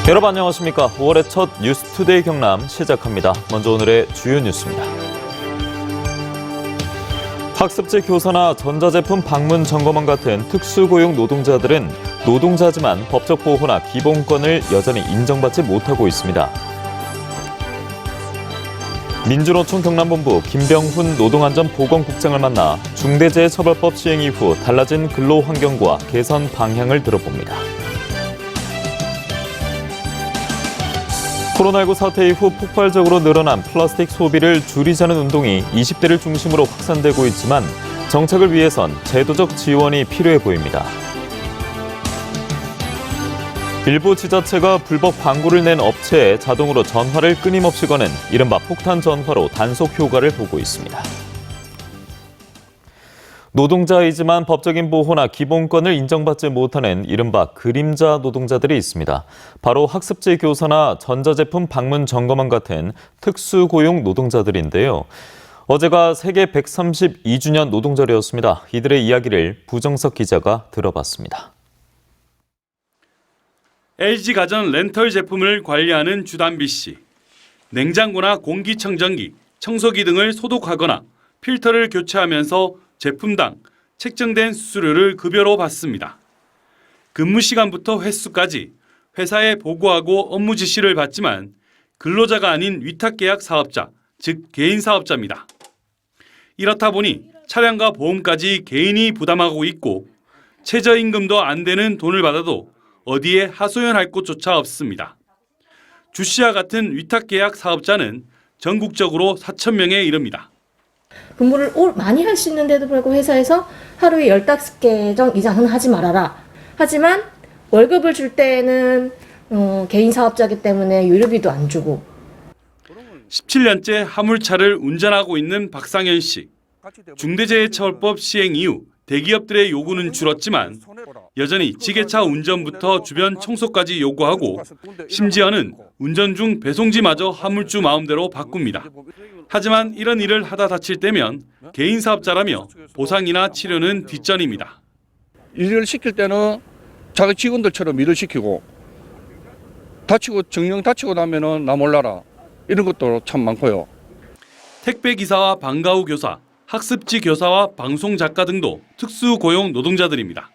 여러분 안녕하십니까. 5월의 첫 뉴스투데이 경남 시작합니다. 먼저 오늘의 주요 뉴스입니다. 학습지 교사나 전자제품 방문 점검원 같은 특수고용 노동자들은 노동자지만 법적 보호나 기본권을 여전히 인정받지 못하고 있습니다. 민주노총 경남본부 김병훈 노동안전보건국장을 만나 중대재해처벌법 시행 이후 달라진 근로환경과 개선 방향을 들어봅니다. 코로나19 사태 이후 폭발적으로 늘어난 플라스틱 소비를 줄이자는 운동이 20대를 중심으로 확산되고 있지만 정책을 위해선 제도적 지원이 필요해 보입니다. 일부 지자체가 불법 광고를 낸 업체에 자동으로 전화를 끊임없이 거는 이른바 폭탄 전화로 단속 효과를 보고 있습니다. 노동자이지만 법적인 보호나 기본권을 인정받지 못하는 이른바 그림자 노동자들이 있습니다. 바로 학습지 교사나 전자제품 방문 점검원 같은 특수고용 노동자들인데요. 어제가 세계 132주년 노동절이었습니다. 이들의 이야기를 부정석 기자가 들어봤습니다. LG가전 렌털 제품을 관리하는 주단비 씨. 냉장고나 공기청정기, 청소기 등을 소독하거나 필터를 교체하면서 제품당 책정된 수수료를 급여로 받습니다. 근무 시간부터 횟수까지 회사에 보고하고 업무 지시를 받지만 근로자가 아닌 위탁계약 사업자, 즉 개인 사업자입니다. 이렇다 보니 차량과 보험까지 개인이 부담하고 있고 최저임금도 안 되는 돈을 받아도 어디에 하소연할 곳조차 없습니다. 주 씨와 같은 위탁계약 사업자는 전국적으로 4,000명에 이릅니다. 근무를 많이 할 수 있는데도 불구하고 회사에서 하루에 15개 이상은 하지 말아라. 하지만 월급을 줄 때는 개인 사업자이기 때문에 유류비도 안 주고. 17년째 화물차를 운전하고 있는 박상현 씨. 중대재해처벌법 시행 이후 대기업들의 요구는 줄었지만 여전히 지게차 운전부터 주변 청소까지 요구하고 심지어는 운전 중 배송지마저 화물주 마음대로 바꿉니다. 하지만 이런 일을 하다 다칠 때면 개인 사업자라며 보상이나 치료는 뒷전입니다. 일을 시킬 때는 자기 직원들처럼 일을 시키고 정령 다치고 나면은 나 몰라라 이런 것도 참 많고요. 택배기사와 방과후 교사, 학습지 교사와 방송 작가 등도 특수고용 노동자들입니다.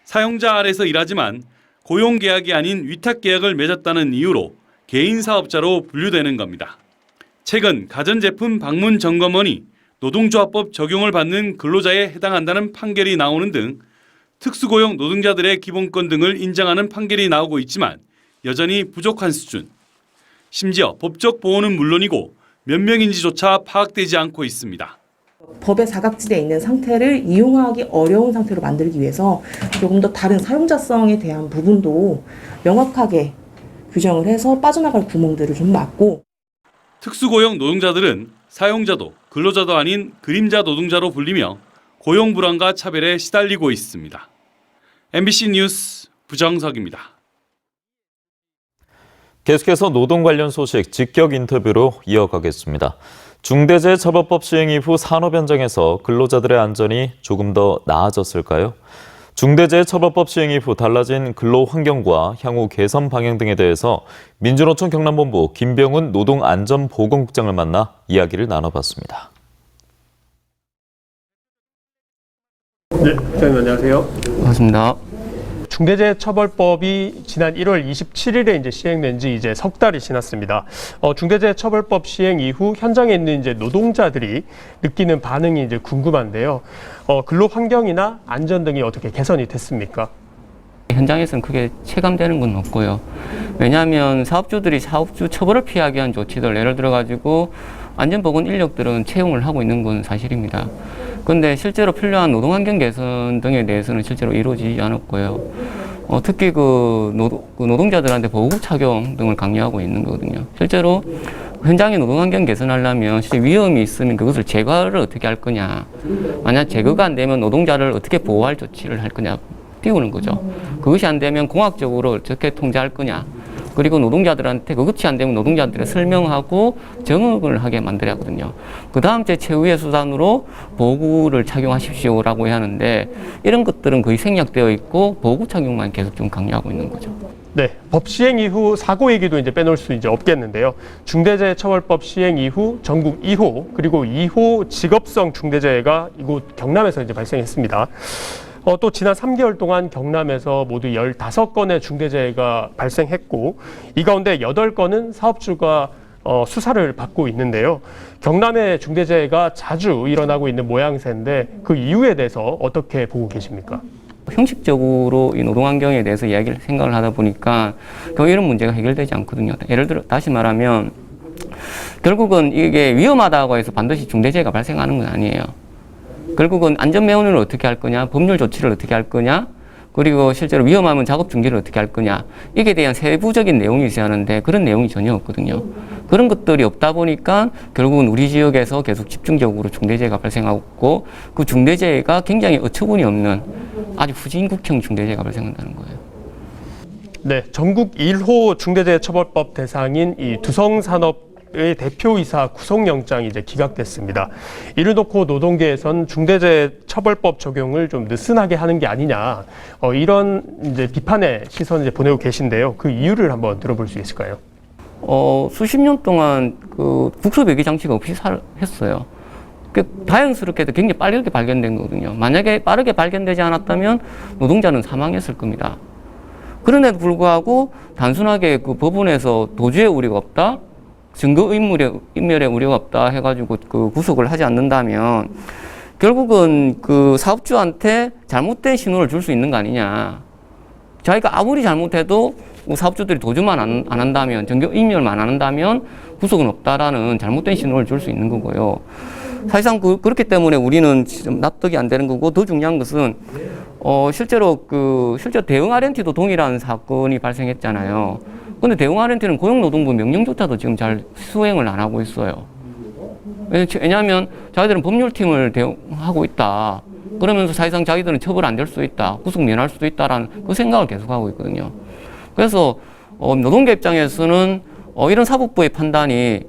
사용자 아래서 일하지만 고용계약이 아닌 위탁계약을 맺었다는 이유로 개인 사업자로 분류되는 겁니다. 최근 가전제품 방문 점검원이 노동조합법 적용을 받는 근로자에 해당한다는 판결이 나오는 등 특수고용 노동자들의 기본권 등을 인정하는 판결이 나오고 있지만 여전히 부족한 수준. 심지어 법적 보호는 물론이고 몇 명인지조차 파악되지 않고 있습니다. 법에 사각지대에 있는 상태를 이용하기 어려운 상태로 만들기 위해서 조금 더 다른 사용자성에 대한 부분도 명확하게 규정을 해서 빠져나갈 구멍들을 좀 막고. 특수고용 노동자들은 사용자도 근로자도 아닌 그림자 노동자로 불리며 고용 불안과 차별에 시달리고 있습니다. MBC 뉴스 부정석입니다. 계속해서 노동 관련 소식 직격 인터뷰로 이어가겠습니다. 중대재해처벌법 시행 이후 산업 현장에서 근로자들의 안전이 조금 더 나아졌을까요? 중대재해처벌법 시행 이후 달라진 근로 환경과 향후 개선 방향 등에 대해서 민주노총 경남본부 김병훈 노동안전보건국장을 만나 이야기를 나눠봤습니다. 네, 부장님 안녕하세요. 반갑습니다. 중대재해처벌법이 지난 1월 27일에 이제 시행된 지 이제 석 달이 지났습니다. 중대재해처벌법 시행 이후 현장에 있는 이제 노동자들이 느끼는 반응이 이제 궁금한데요. 근로 환경이나 안전 등이 어떻게 개선이 됐습니까? 현장에서는 크게 체감되는 건 없고요. 왜냐하면 사업주들이 사업주 처벌을 피하기 위한 조치들, 예를 들어 가지고 안전보건 인력들은 채용을 하고 있는 건 사실입니다. 그런데 실제로 필요한 노동환경 개선 등에 대해서는 실제로 이루어지지 않았고요. 특히 노동자들한테 보호구 착용 등을 강요하고 있는 거거든요. 실제로 현장의 노동환경 개선하려면 실제 위험이 있으면 그것을 제거를 어떻게 할 거냐. 만약 제거가 안 되면 노동자를 어떻게 보호할 조치를 할 거냐. 띄우는 거죠. 그것이 안 되면 공학적으로 어떻게 통제할 거냐. 그리고 노동자들한테 그것이 안 되면 노동자들에 설명하고 정응을 하게 만들어야 하거든요. 그 다음 제 최후의 수단으로 보호구를 착용하십시오라고 해야 하는데 이런 것들은 거의 생략되어 있고 보호구 착용만 계속 좀 강요하고 있는 거죠. 네, 법 시행 이후 사고 얘기도 이제 빼놓을 수 이제 없겠는데요. 중대재해처벌법 시행 이후 전국 2호 그리고 2호 직업성 중대재해가 이곳 경남에서 이제 발생했습니다. 또 지난 3개월 동안 경남에서 모두 15건의 중대재해가 발생했고 이 가운데 8건은 사업주가 수사를 받고 있는데요. 경남의 중대재해가 자주 일어나고 있는 모양새인데 그 이유에 대해서 어떻게 보고 계십니까? 형식적으로 이 노동환경에 대해서 생각을 하다 보니까 결국 이런 문제가 해결되지 않거든요. 예를 들어 다시 말하면 결국은 이게 위험하다고 해서 반드시 중대재해가 발생하는 건 아니에요. 결국은 안전매운을 어떻게 할 거냐, 법률 조치를 어떻게 할 거냐, 그리고 실제로 위험하면 작업 중지를 어떻게 할 거냐, 이게 대한 세부적인 내용이 있어야 하는데 그런 내용이 전혀 없거든요. 그런 것들이 없다 보니까 결국은 우리 지역에서 계속 집중적으로 중대재해가 발생하고 그 중대재해가 굉장히 어처구니 없는 아주 후진국형 중대재해가 발생한다는 거예요. 네, 전국 1호 중대재해처벌법 대상인 이 두성산업의 대표이사 구속영장이 이제 기각됐습니다. 이를 놓고 노동계에선 중대재해처벌법 적용을 좀 느슨하게 하는 게 아니냐, 이런 이제 비판의 시선을 이제 보내고 계신데요. 그 이유를 한번 들어볼 수 있을까요? 수십 년 동안 그 국소 배기 장치가 없이 했어요. 다행스럽게도 굉장히 빠르게 발견된 거거든요. 만약에 빠르게 발견되지 않았다면 노동자는 사망했을 겁니다. 그런데도 불구하고 단순하게 그 법원에서 도주의 우려가 없다, 증거인멸의 우려가 없다 해가지고 그 구속을 하지 않는다면 결국은 그 사업주한테 잘못된 신호를 줄 수 있는 거 아니냐. 자기가 아무리 잘못해도 사업주들이 도주만 안 한다면, 증거인멸만 안 한다면 구속은 없다라는 잘못된 신호를 줄 수 있는 거고요. 사실상 그렇기 때문에 우리는 납득이 안 되는 거고, 더 중요한 것은 실제로 대응 RNT도 동일한 사건이 발생했잖아요. 근데 대응 RNT는 고용노동부 명령조차도 지금 잘 수행을 안 하고 있어요. 왜냐하면 자기들은 법률팀을 대응하고 있다. 그러면서 사실상 자기들은 처벌 안 될 수 있다, 구속 면할 수도 있다라는 그 생각을 계속하고 있거든요. 그래서 노동계 입장에서는 이런 사법부의 판단이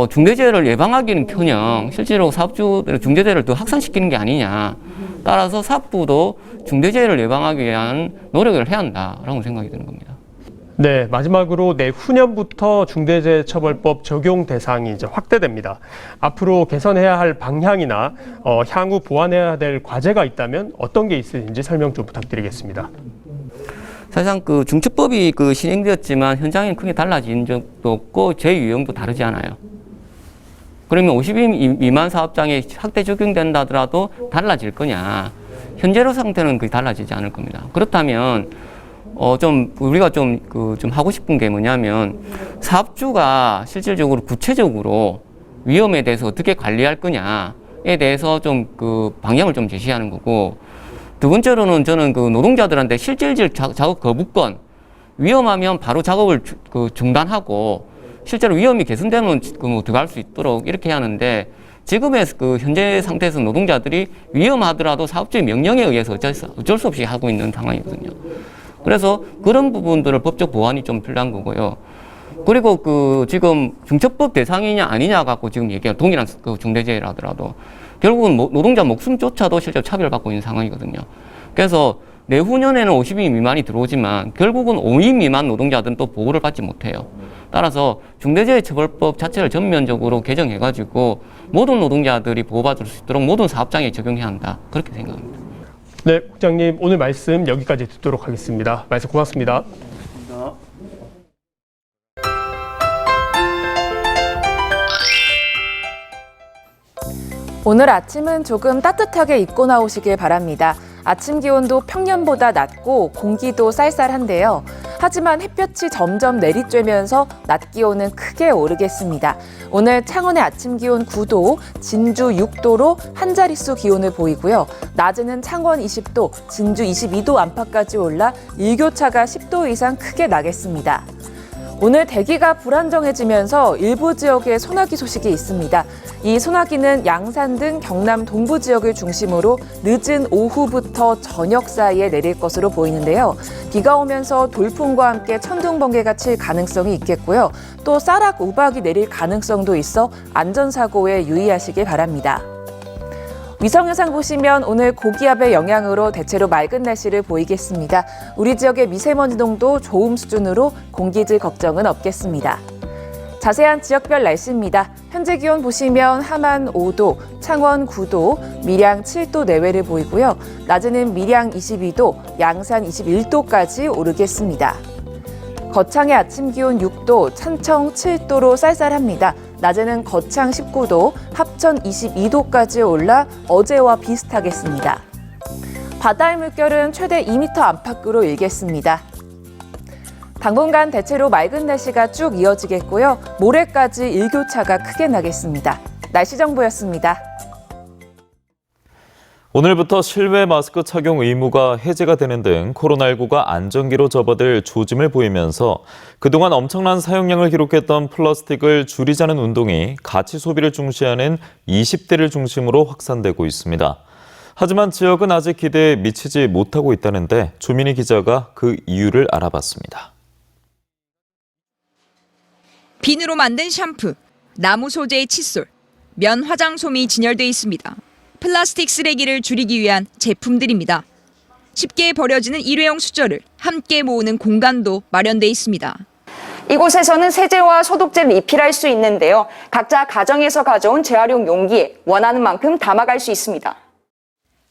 중대재해를 예방하기는 커녕 실제로 사업주들의 중대재해를 더 확산시키는 게 아니냐. 따라서 사업부도 중대재해를 예방하기 위한 노력을 해야 한다라고 생각이 드는 겁니다. 네, 마지막으로 내후년부터 중대재해처벌법 적용 대상이 이제 확대됩니다. 앞으로 개선해야 할 방향이나 향후 보완해야 될 과제가 있다면 어떤 게 있을지 설명 좀 부탁드리겠습니다. 사실상 그 중처법이 시행되었지만 현장에는 크게 달라진 적도 없고 제 유형도 다르지 않아요. 그러면 50인 미만 사업장에 확대 적용된다 하더라도 달라질 거냐? 현재로 상태는 그게 달라지지 않을 겁니다. 그렇다면 우리가 좀 하고 싶은 게 뭐냐면 사업주가 실질적으로 구체적으로 위험에 대해서 어떻게 관리할 거냐에 대해서 방향을 좀 제시하는 거고, 두 번째로는 저는 노동자들한테 실질적 작업 거부권, 위험하면 바로 작업을 중단하고 실제로 위험이 개선되면 들어갈 수 있도록 이렇게 해야 하는데, 지금의 현재 상태에서 노동자들이 위험하더라도 사업주의 명령에 의해서 어쩔 수 없이 하고 있는 상황이거든요. 그래서 그런 부분들을 법적 보완이 좀 필요한 거고요. 그리고 지금 중처법 대상이냐 아니냐 갖고 지금 얘기한 동일한 중대재해라 하더라도 결국은 노동자 목숨조차도 실제로 차별받고 있는 상황이거든요. 그래서 내후년에는 50인 미만이 들어오지만 결국은 5인 미만 노동자들은 또 보호를 받지 못해요. 따라서 중대재해처벌법 자체를 전면적으로 개정해가지고 모든 노동자들이 보호받을 수 있도록 모든 사업장에 적용해야 한다. 그렇게 생각합니다. 네, 국장님 오늘 말씀 여기까지 듣도록 하겠습니다. 말씀 고맙습니다. 오늘 아침은 조금 따뜻하게 입고 나오시길 바랍니다. 아침 기온도 평년보다 낮고 공기도 쌀쌀한데요. 하지만 햇볕이 점점 내리쬐면서 낮 기온은 크게 오르겠습니다. 오늘 창원의 아침 기온 9도, 진주 6도로 한 자릿수 기온을 보이고요. 낮에는 창원 20도, 진주 22도 안팎까지 올라 일교차가 10도 이상 크게 나겠습니다. 오늘 대기가 불안정해지면서 일부 지역에 소나기 소식이 있습니다. 이 소나기는 양산 등 경남 동부 지역을 중심으로 늦은 오후부터 저녁 사이에 내릴 것으로 보이는데요. 비가 오면서 돌풍과 함께 천둥, 번개가 칠 가능성이 있겠고요. 또 쌀락, 우박이 내릴 가능성도 있어 안전사고에 유의하시길 바랍니다. 위성영상 보시면 오늘 고기압의 영향으로 대체로 맑은 날씨를 보이겠습니다. 우리 지역의 미세먼지 농도 좋음 수준으로 공기질 걱정은 없겠습니다. 자세한 지역별 날씨입니다. 현재 기온 보시면 함안 5도, 창원 9도, 밀양 7도 내외를 보이고요. 낮에는 밀양 22도, 양산 21도까지 오르겠습니다. 거창의 아침 기온 6도, 찬청 7도로 쌀쌀합니다. 낮에는 거창 19도, 합천 22도까지 올라 어제와 비슷하겠습니다. 바다의 물결은 최대 2m 안팎으로 일겠습니다. 당분간 대체로 맑은 날씨가 쭉 이어지겠고요. 모레까지 일교차가 크게 나겠습니다. 날씨 정보였습니다. 오늘부터 실외 마스크 착용 의무가 해제가 되는 등 코로나19가 안정기로 접어들 조짐을 보이면서 그동안 엄청난 사용량을 기록했던 플라스틱을 줄이자는 운동이 가치 소비를 중시하는 20대를 중심으로 확산되고 있습니다. 하지만 지역은 아직 기대에 미치지 못하고 있다는데 조민희 기자가 그 이유를 알아봤습니다. 비누로 만든 샴푸, 나무 소재의 칫솔, 면 화장솜이 진열돼 있습니다. 플라스틱 쓰레기를 줄이기 위한 제품들입니다. 쉽게 버려지는 일회용 수저를 함께 모으는 공간도 마련돼 있습니다. 이곳에서는 세제와 소독제를 리필할 수 있는데요. 각자 가정에서 가져온 재활용 용기에 원하는 만큼 담아갈 수 있습니다.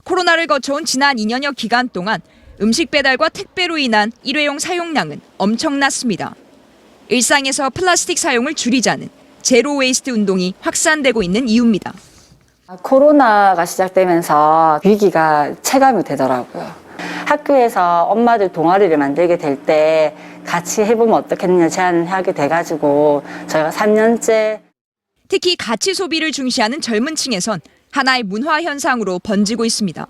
코로나를 거쳐온 지난 2년여 기간 동안 음식 배달과 택배로 인한 일회용 사용량은 엄청났습니다. 일상에서 플라스틱 사용을 줄이자는 제로 웨이스트 운동이 확산되고 있는 이유입니다. 코로나가 시작되면서 위기가 체감이 되더라고요. 학교에서 엄마들 동아리를 만들게 될 때 같이 해보면 어떻겠냐 제안을 하게 돼가지고 저희가 3년째. 특히 가치 소비를 중시하는 젊은 층에선 하나의 문화 현상으로 번지고 있습니다.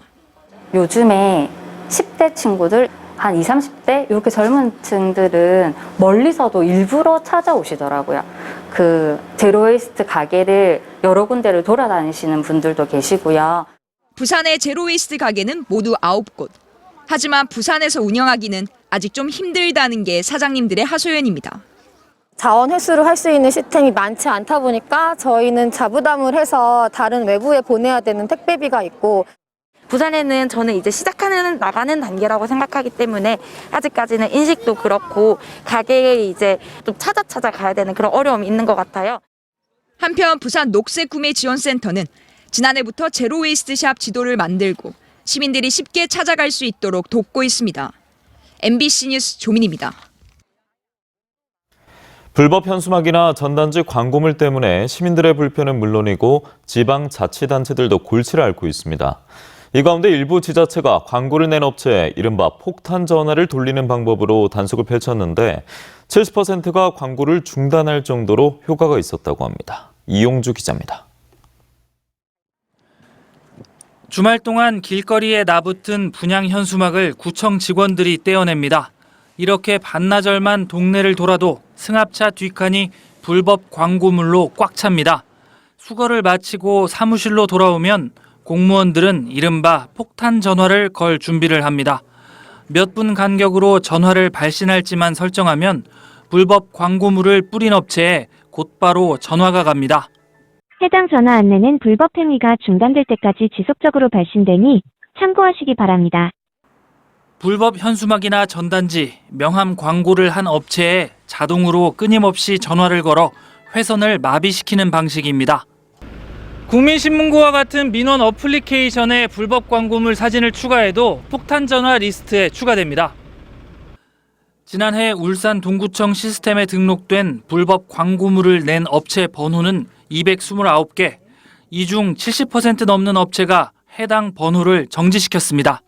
요즘에 10대 친구들 한 20, 30대 이렇게 젊은 층들은 멀리서도 일부러 찾아오시더라고요. 그 제로웨이스트 가게를 여러 군데를 돌아다니시는 분들도 계시고요. 부산의 제로웨이스트 가게는 모두 9곳. 하지만 부산에서 운영하기는 아직 좀 힘들다는 게 사장님들의 하소연입니다. 자원 회수를 할 수 있는 시스템이 많지 않다 보니까 저희는 자부담을 해서 다른 외부에 보내야 되는 택배비가 있고, 부산에는 저는 이제 나가는 단계라고 생각하기 때문에 아직까지는 인식도 그렇고 가게에 이제 좀 찾아 가야 되는 그런 어려움이 있는 것 같아요. 한편 부산 녹색구매지원센터는 지난해부터 제로웨이스트 샵 지도를 만들고 시민들이 쉽게 찾아갈 수 있도록 돕고 있습니다. MBC 뉴스 조민희입니다. 불법 현수막이나 전단지 광고물 때문에 시민들의 불편은 물론이고 지방자치단체들도 골치를 앓고 있습니다. 이 가운데 일부 지자체가 광고를 낸 업체에 이른바 폭탄 전화를 돌리는 방법으로 단속을 펼쳤는데 70%가 광고를 중단할 정도로 효과가 있었다고 합니다. 이용주 기자입니다. 주말 동안 길거리에 나붙은 분양 현수막을 구청 직원들이 떼어냅니다. 이렇게 반나절만 동네를 돌아도 승합차 뒷칸이 불법 광고물로 꽉 찹니다. 수거를 마치고 사무실로 돌아오면 공무원들은 이른바 폭탄 전화를 걸 준비를 합니다. 몇 분 간격으로 전화를 발신할지만 설정하면 불법 광고물을 뿌린 업체에 곧바로 전화가 갑니다. 해당 전화 안내는 불법 행위가 중단될 때까지 지속적으로 발신되니 참고하시기 바랍니다. 불법 현수막이나 전단지, 명함 광고를 한 업체에 자동으로 끊임없이 전화를 걸어 회선을 마비시키는 방식입니다. 국민신문고와 같은 민원 어플리케이션에 불법 광고물 사진을 추가해도 폭탄 전화 리스트에 추가됩니다. 지난해 울산 동구청 시스템에 등록된 불법 광고물을 낸 업체 번호는 229개, 이 중 70% 넘는 업체가 해당 번호를 정지시켰습니다.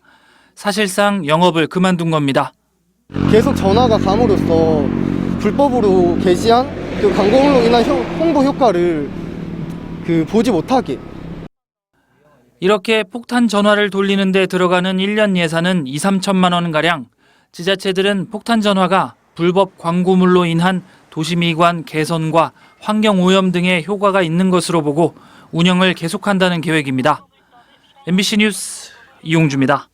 사실상 영업을 그만둔 겁니다. 계속 전화가 감으로써 불법으로 게시한 그 광고물로 인한 홍보 효과를 보지 못하게. 이렇게 폭탄 전화를 돌리는 데 들어가는 1년 예산은 2, 3천만 원가량. 지자체들은 폭탄 전화가 불법 광고물로 인한 도시미관 개선과 환경오염 등의 효과가 있는 것으로 보고 운영을 계속한다는 계획입니다. MBC 뉴스 이용주입니다.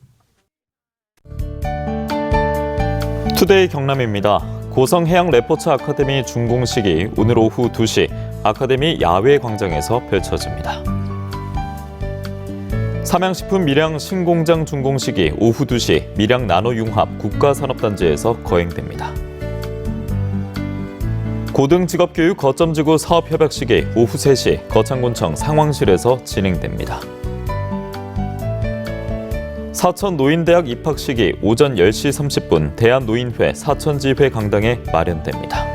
투데이 경남입니다. 고성해양 레포츠 아카데미 준공식이 오늘 오후 2시 아카데미 야외 광장에서 펼쳐집니다. 삼양식품 밀양 신공장 준공식이 오후 2시 밀양 나노융합 국가산업단지에서 거행됩니다. 고등직업교육 거점지구 사업협약식이 오후 3시 거창군청 상황실에서 진행됩니다. 사천 노인대학 입학식이 오전 10시 30분 대한노인회 사천지회 강당에 마련됩니다.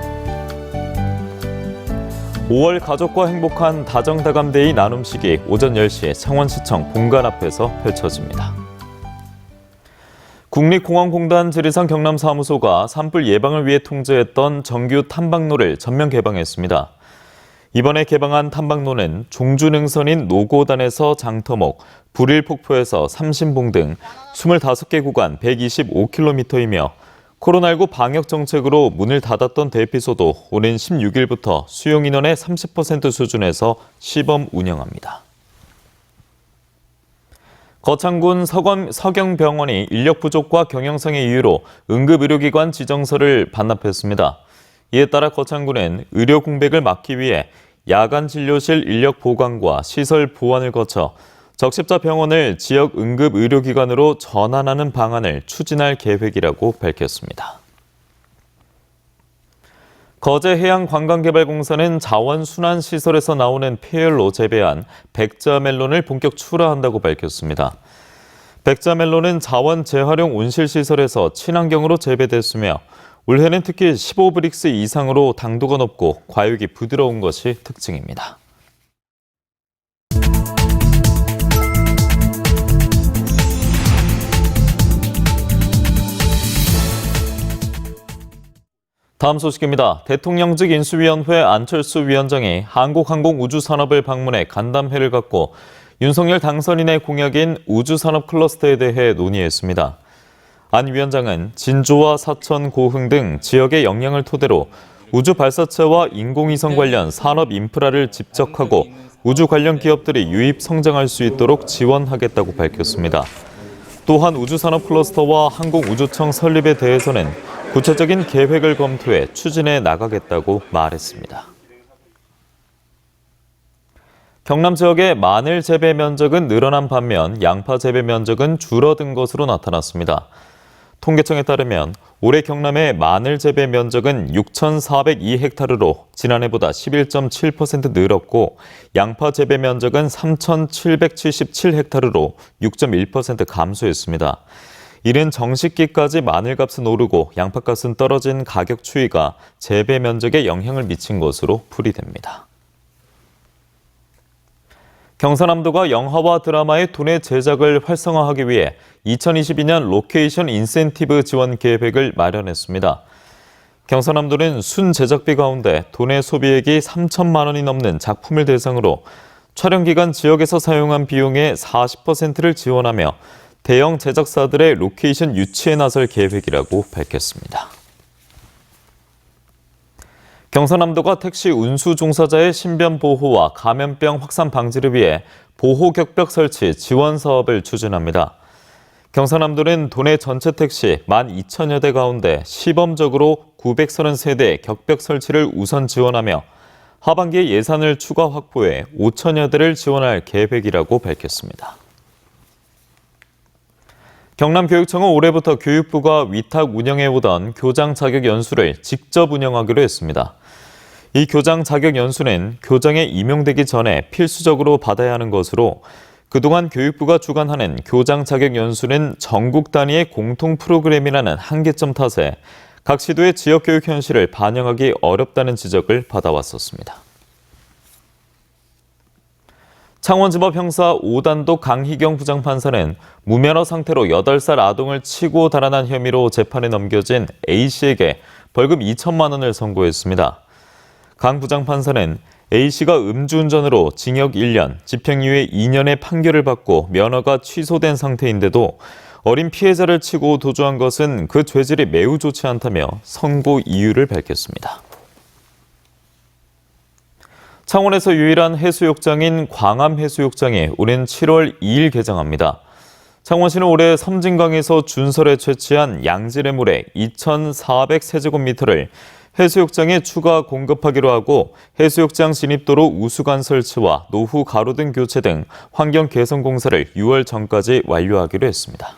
5월 가족과 행복한 다정다감데이 나눔식이 오전 10시 창원시청 본관 앞에서 펼쳐집니다. 국립공원공단 지리산 경남사무소가 산불 예방을 위해 통제했던 정규 탐방로를 전면 개방했습니다. 이번에 개방한 탐방로는 종주능선인 노고단에서 장터목, 불일폭포에서 삼신봉 등 25개 구간 125km이며 코로나19 방역 정책으로 문을 닫았던 대피소도 오는 16일부터 수용 인원의 30% 수준에서 시범 운영합니다. 거창군 서경병원이 인력 부족과 경영상의 이유로 응급의료기관 지정서를 반납했습니다. 이에 따라 거창군은 의료 공백을 막기 위해 야간 진료실 인력 보강과 시설 보완을 거쳐 적십자 병원을 지역 응급의료기관으로 전환하는 방안을 추진할 계획이라고 밝혔습니다. 거제해양관광개발공사는 자원순환시설에서 나오는 폐열로 재배한 백자멜론을 본격 출하한다고 밝혔습니다. 백자멜론은 자원 재활용 온실시설에서 친환경으로 재배됐으며 올해는 특히 15브릭스 이상으로 당도가 높고 과육이 부드러운 것이 특징입니다. 다음 소식입니다. 대통령직 인수위원회 안철수 위원장이 한국항공우주산업을 방문해 간담회를 갖고 윤석열 당선인의 공약인 우주산업 클러스터에 대해 논의했습니다. 안 위원장은 진주와 사천, 고흥 등 지역의 역량을 토대로 우주 발사체와 인공위성 관련 산업 인프라를 집적하고 우주 관련 기업들이 유입 성장할 수 있도록 지원하겠다고 밝혔습니다. 또한 우주산업 클러스터와 항공우주청 설립에 대해서는 구체적인 계획을 검토해 추진해 나가겠다고 말했습니다. 경남 지역의 마늘 재배 면적은 늘어난 반면 양파 재배 면적은 줄어든 것으로 나타났습니다. 통계청에 따르면 올해 경남의 마늘 재배 면적은 6,402헥타르로 지난해보다 11.7% 늘었고 양파 재배 면적은 3,777헥타르로 6.1% 감소했습니다. 이른 정식기까지 마늘값은 오르고 양파값은 떨어진 가격 추이가 재배 면적에 영향을 미친 것으로 풀이됩니다. 경상남도가 영화와 드라마의 도내 제작을 활성화하기 위해 2022년 로케이션 인센티브 지원 계획을 마련했습니다. 경상남도는 순 제작비 가운데 도내 소비액이 3천만 원이 넘는 작품을 대상으로 촬영 기간 지역에서 사용한 비용의 40%를 지원하며 대형 제작사들의 로케이션 유치에 나설 계획이라고 밝혔습니다. 경상남도가 택시 운수 종사자의 신변 보호와 감염병 확산 방지를 위해 보호격벽 설치 지원 사업을 추진합니다. 경상남도는 도내 전체 택시 12,000여 대 가운데 시범적으로 933대 격벽 설치를 우선 지원하며 하반기에 예산을 추가 확보해 5,000여 대를 지원할 계획이라고 밝혔습니다. 경남교육청은 올해부터 교육부가 위탁 운영해오던 교장 자격 연수를 직접 운영하기로 했습니다. 이 교장 자격 연수는 교장에 임용되기 전에 필수적으로 받아야 하는 것으로 그동안 교육부가 주관하는 교장 자격 연수는 전국 단위의 공통 프로그램이라는 한계점 탓에 각 시도의 지역교육 현실을 반영하기 어렵다는 지적을 받아왔었습니다. 창원지법 형사 5단독 강희경 부장판사는 무면허 상태로 8살 아동을 치고 달아난 혐의로 재판에 넘겨진 A씨에게 벌금 2천만 원을 선고했습니다. 강 부장판사는 A씨가 음주운전으로 징역 1년, 집행유예 2년의 판결을 받고 면허가 취소된 상태인데도 어린 피해자를 치고 도주한 것은 그 죄질이 매우 좋지 않다며 선고 이유를 밝혔습니다. 창원에서 유일한 해수욕장인 광암해수욕장이 오는 7월 2일 개장합니다. 창원시는 올해 섬진강에서 준설에 채취한 양질의 물의 2,400세제곱미터를 해수욕장에 추가 공급하기로 하고 해수욕장 진입도로 우수관 설치와 노후 가로등 교체 등 환경 개선 공사를 6월 전까지 완료하기로 했습니다.